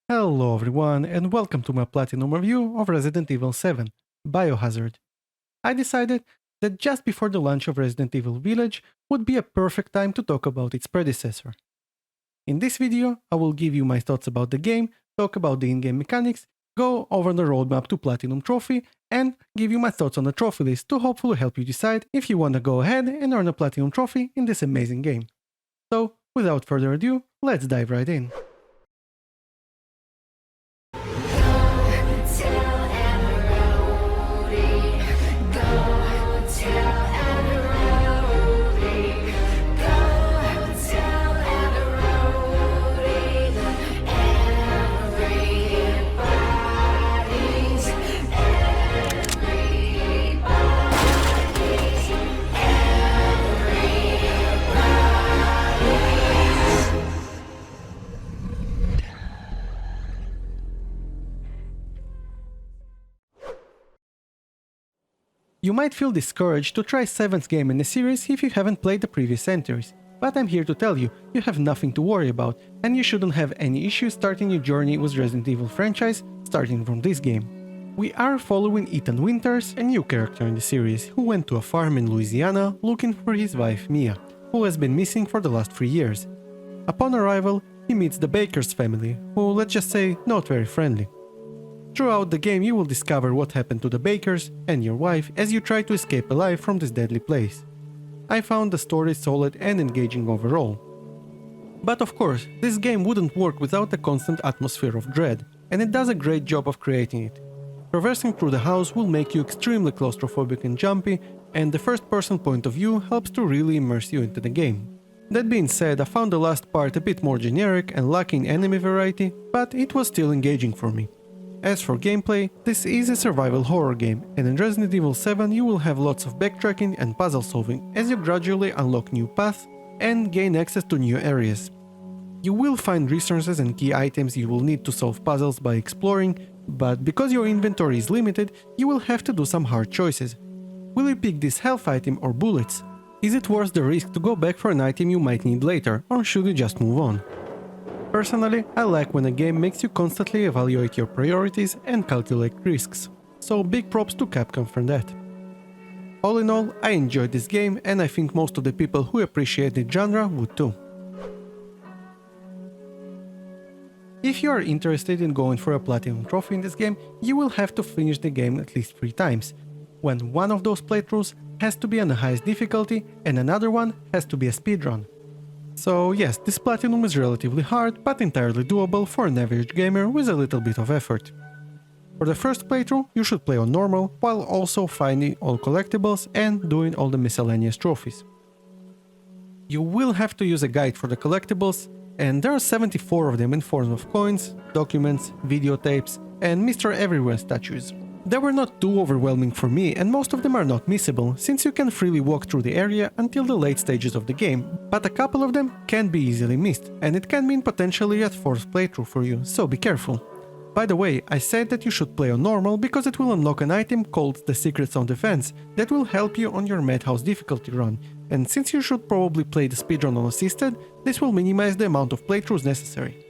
Hello everyone and welcome to my Platinum review of Resident Evil 7 Biohazard. I decided that just before the launch of Resident Evil Village would be a perfect time to talk about its predecessor. In this video, I will give you my thoughts about the game, talk about the in-game mechanics, go over the roadmap to Platinum Trophy, and give you my thoughts on the trophy list to hopefully help you decide if you want to go ahead and earn a Platinum Trophy in this amazing game. So, without further ado, let's dive right in. You might feel discouraged to try 7th game in the series if you haven't played the previous entries, but I'm here to tell you, you have nothing to worry about, and you shouldn't have any issues starting your journey with Resident Evil franchise starting from this game. We are following Ethan Winters, a new character in the series, who went to a farm in Louisiana looking for his wife Mia, who has been missing for the last 3 years. Upon arrival, he meets the Baker's family, who, let's just say, not very friendly. Throughout the game you will discover what happened to the Bakers and your wife as you try to escape alive from this deadly place. I found the story solid and engaging overall. But of course, this game wouldn't work without a constant atmosphere of dread, and it does a great job of creating it. Traversing through the house will make you extremely claustrophobic and jumpy, and the first-person point of view helps to really immerse you into the game. That being said, I found the last part a bit more generic and lacking enemy variety, but it was still engaging for me. As for gameplay, this is a survival horror game, and in Resident Evil 7 you will have lots of backtracking and puzzle solving as you gradually unlock new paths and gain access to new areas. You will find resources and key items you will need to solve puzzles by exploring, but because your inventory is limited, you will have to do some hard choices. Will you pick this health item or bullets? Is it worth the risk to go back for an item you might need later, or should you just move on? Personally, I like when a game makes you constantly evaluate your priorities and calculate risks, so big props to Capcom for that. All in all, I enjoyed this game and I think most of the people who appreciate the genre would too. If you are interested in going for a Platinum Trophy in this game, you will have to finish the game at least 3 times, when one of those playthroughs has to be on the highest difficulty and another one has to be a speedrun. So yes, this Platinum is relatively hard, but entirely doable for an average gamer with a little bit of effort. For the first playthrough, you should play on normal, while also finding all collectibles and doing all the miscellaneous trophies. You will have to use a guide for the collectibles, and there are 74 of them in form of coins, documents, videotapes, and Mr. Everywhere statues. They were not too overwhelming for me, and most of them are not missable, since you can freely walk through the area until the late stages of the game, but a couple of them can be easily missed, and it can mean potentially a 4th playthrough for you, so be careful. By the way, I said that you should play on normal because it will unlock an item called the Secrets on Defense that will help you on your Madhouse difficulty run, and since you should probably play the speedrun unassisted, this will minimize the amount of playthroughs necessary.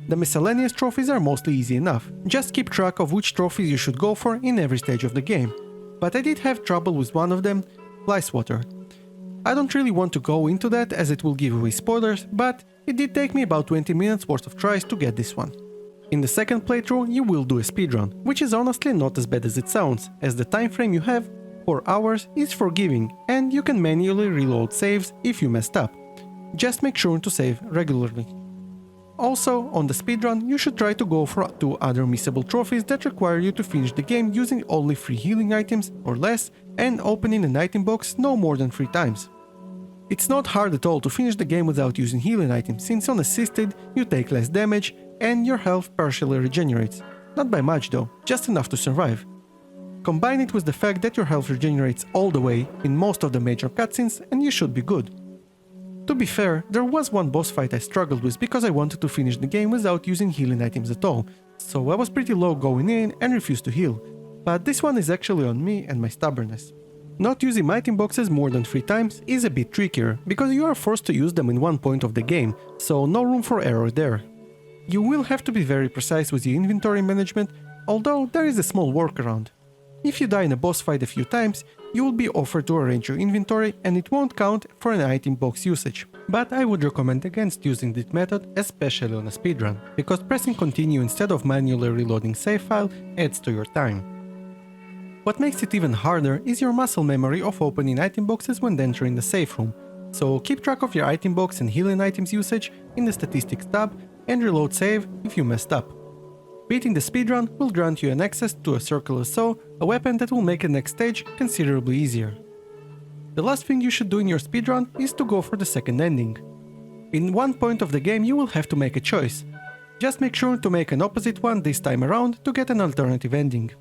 The miscellaneous trophies are mostly easy enough, just keep track of which trophies you should go for in every stage of the game. But I did have trouble with one of them, Water. I don't really want to go into that as it will give away spoilers, but it did take me about 20 minutes worth of tries to get this one. In the second playthrough you will do a speedrun, which is honestly not as bad as it sounds, as the time frame you have, 4 hours, is forgiving and you can manually reload saves if you messed up. Just make sure to save regularly. Also, on the speedrun, you should try to go for 2 other missable trophies that require you to finish the game using only 3 healing items or less and opening an item box no more than 3 times. It's not hard at all to finish the game without using healing items, since on assisted you take less damage and your health partially regenerates. Not by much though, just enough to survive. Combine it with the fact that your health regenerates all the way in most of the major cutscenes and you should be good. To be fair, there was one boss fight I struggled with because I wanted to finish the game without using healing items at all, so I was pretty low going in and refused to heal, but this one is actually on me and my stubbornness. Not using item boxes more than 3 times is a bit trickier, because you are forced to use them in one point of the game, so no room for error there. You will have to be very precise with your inventory management, although there is a small workaround. If you die in a boss fight a few times, you will be offered to arrange your inventory and it won't count for an item box usage. But I would recommend against using this method, especially on a speedrun, because pressing continue instead of manually reloading save file adds to your time. What makes it even harder is your muscle memory of opening item boxes when entering the safe room, so keep track of your item box and healing items usage in the statistics tab and reload save if you messed up. Beating the speedrun will grant you an access to a circular saw, a weapon that will make the next stage considerably easier. The last thing you should do in your speedrun is to go for the second ending. In one point of the game you will have to make a choice. Just make sure to make an opposite one this time around to get an alternative ending.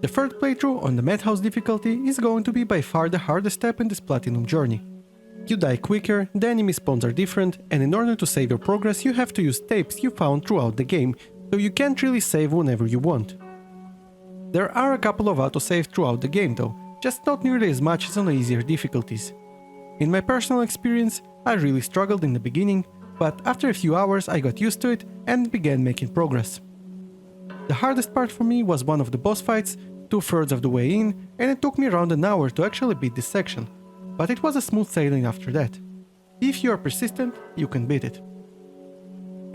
The third playthrough on the Madhouse difficulty is going to be by far the hardest step in this platinum journey. You die quicker, the enemy spawns are different, and in order to save your progress you have to use tapes you found throughout the game, so you can't really save whenever you want. There are a couple of autosaves throughout the game though, just not nearly as much as on the easier difficulties. In my personal experience, I really struggled in the beginning, but after a few hours I got used to it and began making progress. The hardest part for me was one of the boss fights, 2/3 of the way in, and it took me around an hour to actually beat this section. But it was a smooth sailing after that. If you are persistent, you can beat it.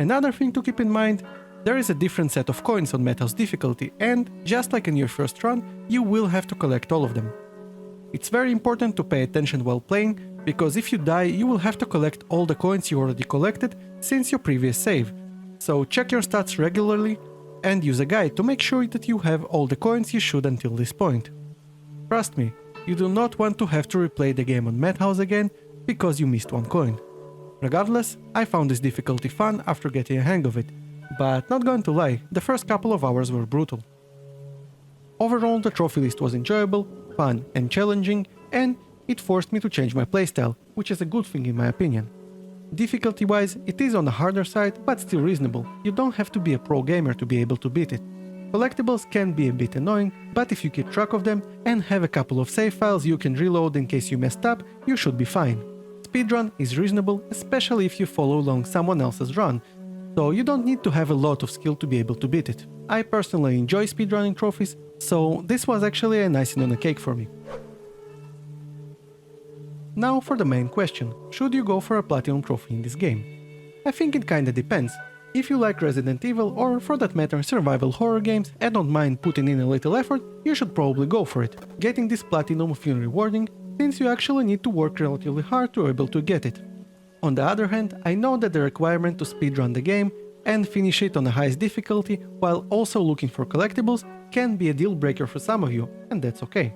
Another thing to keep in mind, there is a different set of coins on Madhouse difficulty and, just like in your first run, you will have to collect all of them. It's very important to pay attention while playing, because if you die you will have to collect all the coins you already collected since your previous save. So check your stats regularly and use a guide to make sure that you have all the coins you should until this point. Trust me, you do not want to have to replay the game on Madhouse again because you missed one coin. Regardless, I found this difficulty fun after getting a hang of it, but not going to lie, the first couple of hours were brutal. Overall, the trophy list was enjoyable, fun and challenging, and it forced me to change my playstyle, which is a good thing in my opinion. Difficulty-wise, it is on the harder side, but still reasonable. You don't have to be a pro gamer to be able to beat it. Collectibles can be a bit annoying, but if you keep track of them and have a couple of save files you can reload in case you messed up, you should be fine. Speedrun is reasonable, especially if you follow along someone else's run, so you don't need to have a lot of skill to be able to beat it. I personally enjoy speedrunning trophies, so this was actually a icing on the cake for me. Now for the main question, should you go for a platinum trophy in this game? I think it kinda depends. If you like Resident Evil or for that matter survival horror games and don't mind putting in a little effort, you should probably go for it. Getting this platinum will feel rewarding, since you actually need to work relatively hard to be able to get it. On the other hand, I know that the requirement to speedrun the game and finish it on the highest difficulty while also looking for collectibles can be a deal breaker for some of you, and that's okay.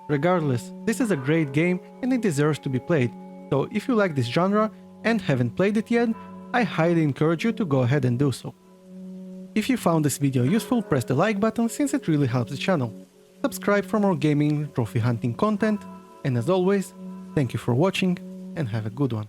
Regardless, this is a great game and it deserves to be played, so if you like this genre and haven't played it yet, I highly encourage you to go ahead and do so. If you found this video useful, press the like button since it really helps the channel. Subscribe for more gaming trophy hunting content, and as always, thank you for watching and have a good one.